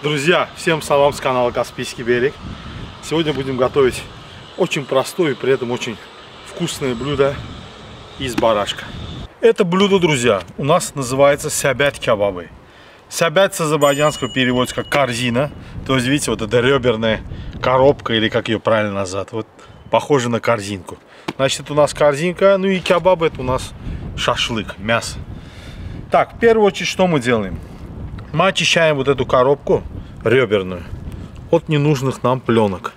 Друзья, всем салам с канала Каспийский берег. Сегодня будем готовить очень простое и при этом очень вкусное блюдо из барашка. Это блюдо, друзья, у нас называется сябят кебабы. Сябят с азербайджанского переводится как корзина. То есть, видите, вот эта реберная коробка, или как ее правильно назвать, вот похоже на корзинку. Значит, это у нас корзинка, ну и кебаб это у нас шашлык, мясо. Так, в первую очередь, что мы делаем? Мы очищаем вот эту коробку реберную от ненужных нам пленок.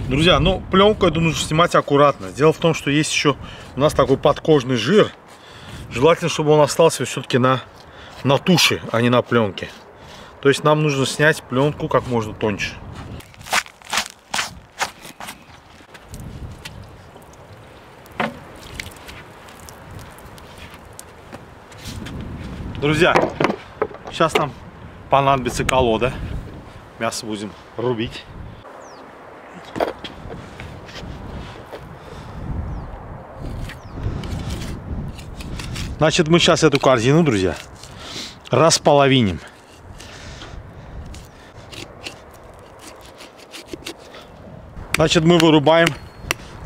Друзья, ну пленку эту нужно снимать аккуратно. Дело в том, что есть еще у нас такой подкожный жир. Желательно, чтобы он остался все-таки на туше, а не на пленке. То есть нам нужно снять пленку как можно тоньше. Друзья, сейчас нам понадобится колода. Мясо будем рубить. Значит, мы сейчас эту корзину, друзья, располовиним. Значит, мы вырубаем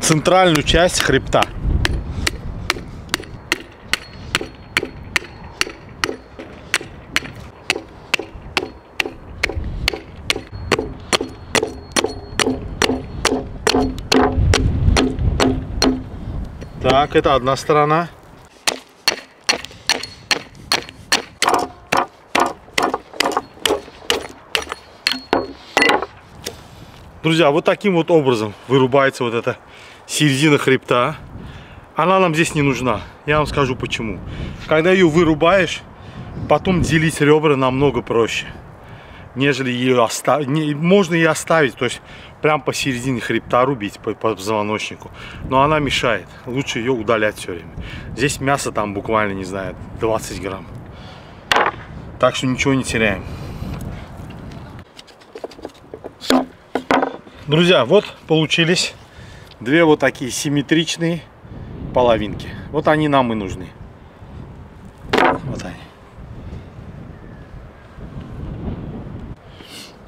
центральную часть хребта. Так, это одна сторона. Друзья, вот таким вот образом вырубается вот эта середина хребта. Она нам здесь не нужна. Я вам скажу почему. Когда ее вырубаешь, потом делить ребра намного проще, нежели ее оставить. Можно ее оставить, то есть прям посередине хребта рубить по позвоночнику. Но она мешает. Лучше ее удалять все время. Здесь мясо там буквально, не знаю, 20 грамм. Так что ничего не теряем. Друзья, вот получились две вот такие симметричные половинки. Вот они нам и нужны. Вот они.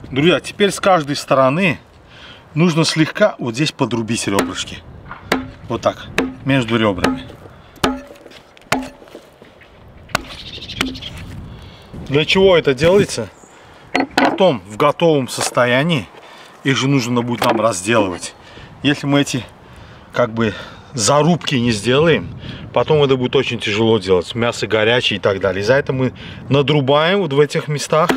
Друзья, теперь с каждой стороны нужно слегка вот здесь подрубить ребрышки. Вот так, между ребрами. Для чего это делается? Потом в готовом состоянии их же нужно будет нам разделывать. Если мы эти как бы зарубки не сделаем, потом это будет очень тяжело делать. Мясо горячее и так далее. За это мы надрубаем вот в этих местах.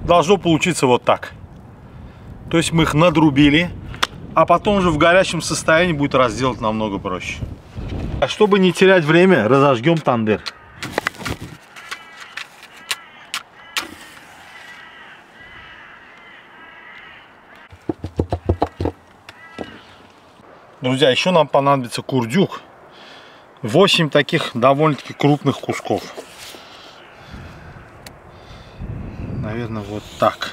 Должно получиться вот так. То есть мы их надрубили, а потом уже в горячем состоянии будет разделать намного проще. А чтобы не терять время, разожгем тандыр. Друзья, еще нам понадобится курдюк. 8 таких довольно-таки крупных кусков. Наверное, вот так.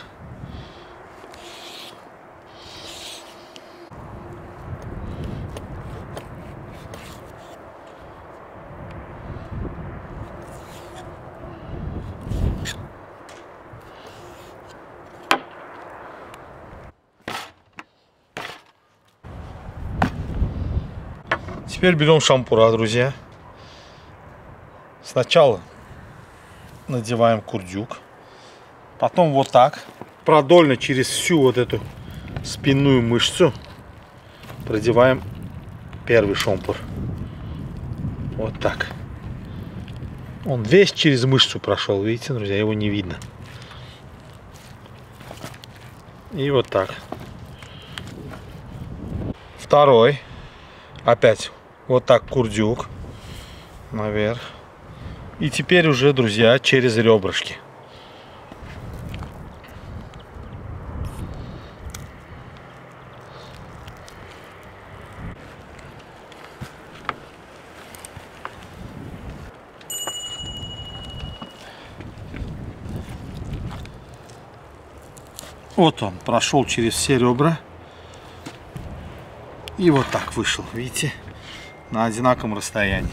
Теперь берем шампура, друзья. Сначала надеваем курдюк. Потом вот так, продольно через всю вот эту спинную мышцу продеваем первый шампур. Вот так. Он весь через мышцу прошел, видите, друзья, его не видно. И вот так. Второй. Опять вот так курдюк наверх. И теперь уже, друзья, через ребрышки. Вот он прошел через все ребра. И вот так вышел, видите, на одинаковом расстоянии.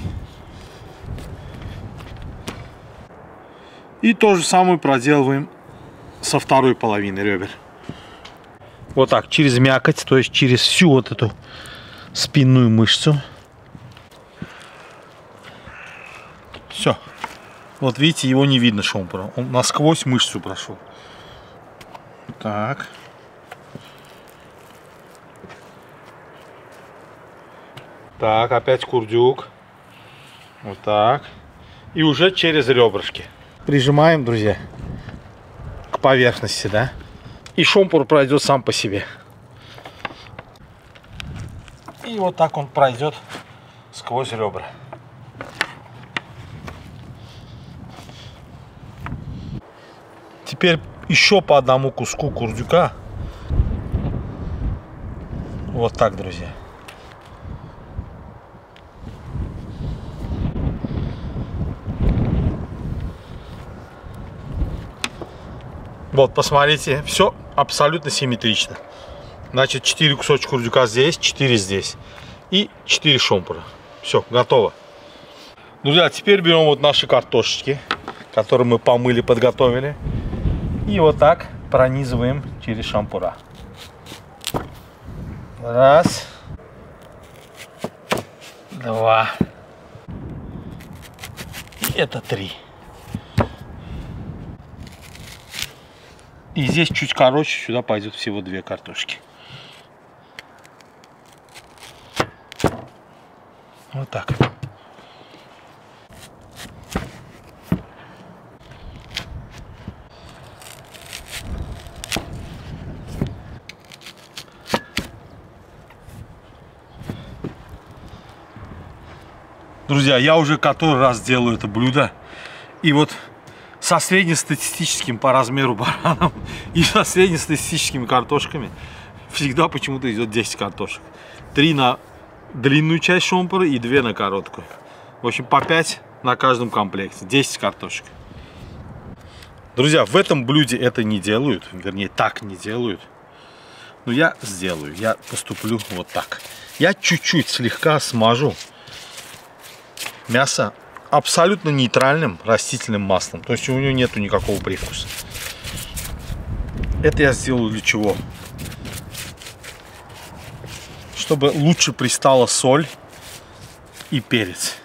И то же самое проделываем со второй половины ребер. Вот так, через мякоть, то есть через всю вот эту спинную мышцу. Все. Вот видите, его не видно шомпура. Он насквозь мышцу прошел. Так. Так, опять курдюк. Вот так. И уже через ребрышки. Прижимаем, друзья, к поверхности, да? И шомпур пройдет сам по себе. И вот так он пройдет сквозь ребра. Теперь еще по одному куску курдюка. Вот так, друзья. Вот, посмотрите, все абсолютно симметрично. Значит, 4 кусочка курдюка здесь, 4 здесь. И 4 шомпура. Все, готово. Друзья, теперь берем вот наши картошечки, которые мы помыли, подготовили. И вот так пронизываем через шампура. Раз. Два. И это 3. И здесь чуть короче, сюда пойдет всего 2 картошки. Вот так. Друзья, я уже который раз делаю это блюдо. И вот со среднестатистическим по размеру бараном и со среднестатистическими картошками всегда почему-то идет 10 картошек. 3 на длинную часть шомпура и 2 на короткую. В общем, по 5 на каждом комплекте. 10 картошек. Друзья, в этом блюде это не делают. Вернее, так не делают. Но я сделаю. Я поступлю вот так. Я чуть-чуть слегка смажу мясо абсолютно нейтральным растительным маслом. То есть у него нету никакого привкуса. Это я сделаю для чего? Чтобы лучше пристала соль и перец.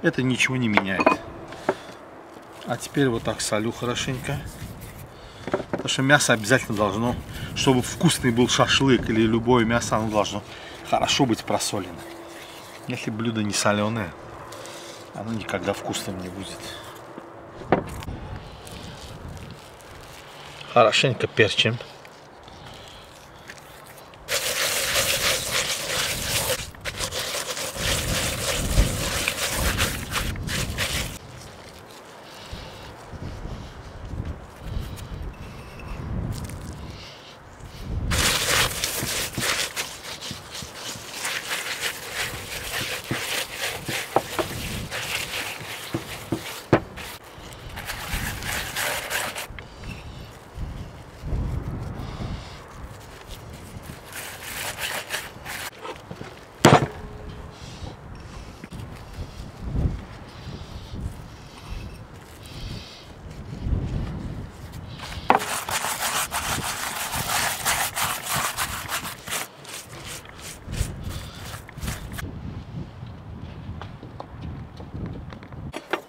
Это ничего не меняет. А теперь вот так солю хорошенько. Потому что мясо обязательно должно, чтобы вкусный был шашлык или любое мясо, оно должно хорошо быть просолено. Если блюдо не соленое, оно никогда вкусным не будет. Хорошенько перчим.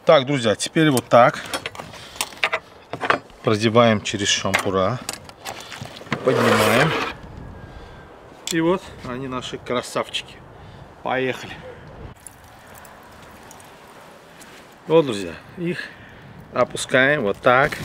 Так, друзья, теперь вот так продеваем через шампура, поднимаем. И вот они, наши красавчики. Поехали. Вот, друзья, их опускаем вот так.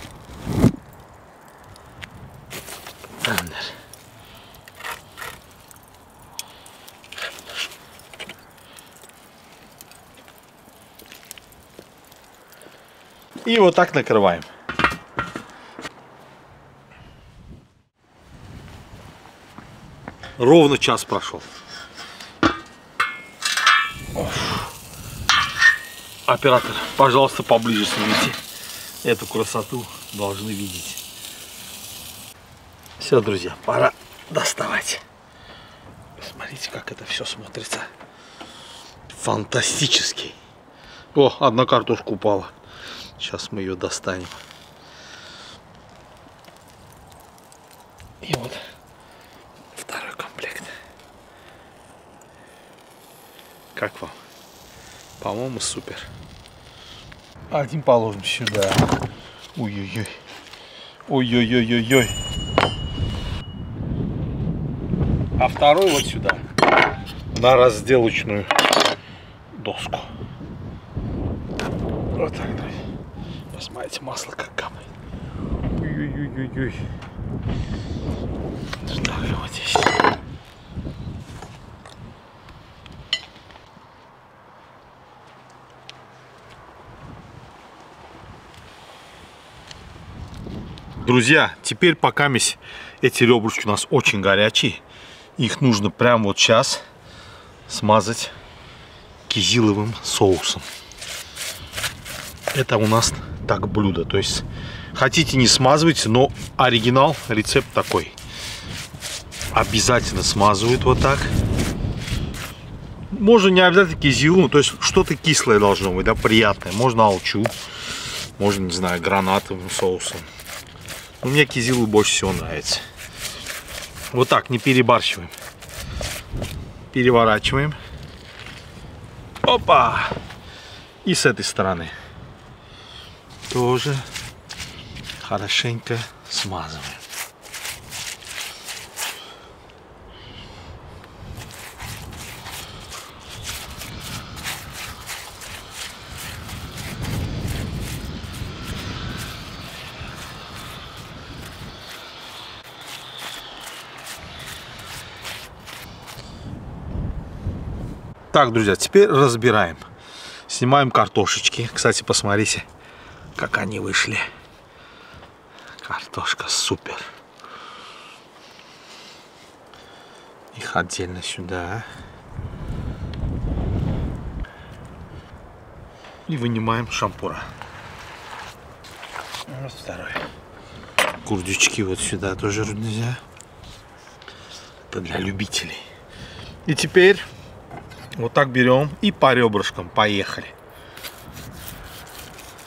И вот так накрываем. Ровно час прошел. Оператор, пожалуйста, поближе снимите. Эту красоту должны видеть. Все, друзья, пора доставать. Смотрите, как это все смотрится. Фантастически. О, одна картошка упала. Сейчас мы ее достанем. И вот второй комплект. Как вам? По-моему, супер. Один положим сюда. Ой-ой-ой. Ой-ой-ой-ой-ой. А второй вот сюда. На разделочную доску. Вот так, друзья. Посмотрите, масло как капает. Ой-ой-ой-ой-ой. Ставлю вот здесь. Друзья, теперь пока эти ребрышки у нас очень горячие, их нужно прямо вот сейчас смазать кизиловым соусом. Это у нас так блюдо. То есть хотите не смазывайте, но оригинал, рецепт такой. Обязательно смазывают вот так. Можно не обязательно кизиловым, то есть что-то кислое должно быть, да, приятное. Можно алчу, можно, не знаю, гранатовым соусом. Но мне кизиловый больше всего нравится. Вот так, не перебарщиваем. Переворачиваем. Опа! И с этой стороны тоже хорошенько смазываем. Так, друзья, теперь разбираем. Снимаем картошечки. Кстати, посмотрите, как они вышли. Картошка супер. Их отдельно сюда. И вынимаем шампура. Вот второй. Курдючки вот сюда тоже, друзья. Это для любителей. И теперь вот так берем и по ребрышкам. Поехали.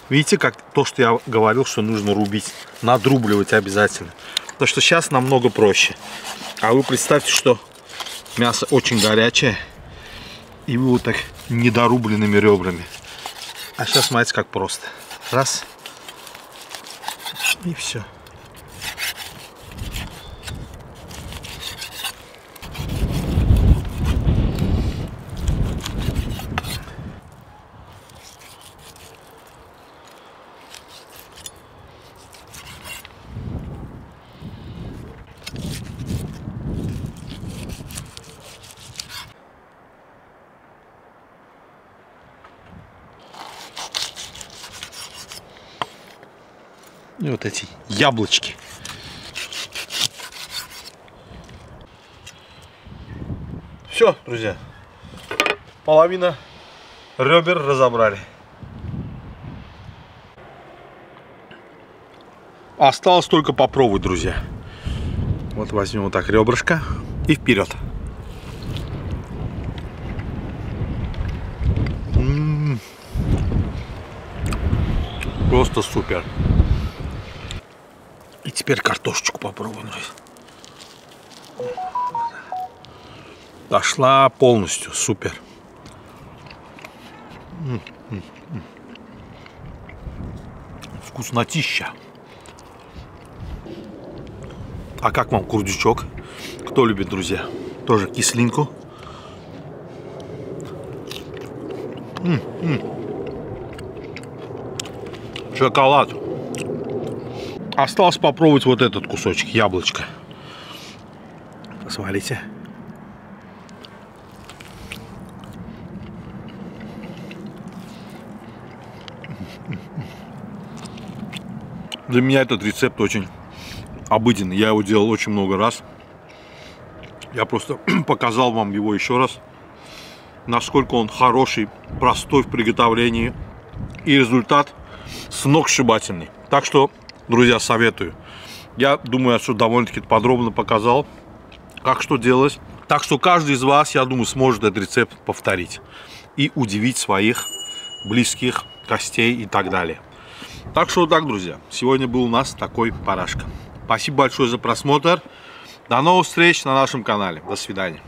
Видите, как то, что я говорил, что нужно рубить, надрубливать обязательно. Потому что сейчас намного проще. А вы представьте, что мясо очень горячее, и вы вот так недорубленными ребрами. А сейчас смотрите, как просто. Раз. И все. И вот эти яблочки. Все, друзья. Половина ребер разобрали. Осталось только попробовать, друзья. Вот возьмем вот так ребрышко и вперед. Просто супер. И теперь картошечку попробуем. Дошла полностью. Супер. Вкуснотища. А как вам курдючок? Кто любит, друзья? Тоже кислинку. Шоколад. Осталось попробовать вот этот кусочек, яблочко. Посмотрите. Для меня этот рецепт очень обыденный. Я его делал очень много раз. Я просто показал вам его еще раз. Насколько он хороший, простой в приготовлении. И результат сногсшибательный. Так что, друзья, советую. Я думаю, что довольно-таки подробно показал, как что делать. Так что каждый из вас, я думаю, сможет этот рецепт повторить. И удивить своих близких, гостей и так далее. Так что вот так, друзья. Сегодня был у нас такой парашка. Спасибо большое за просмотр. До новых встреч на нашем канале. До свидания.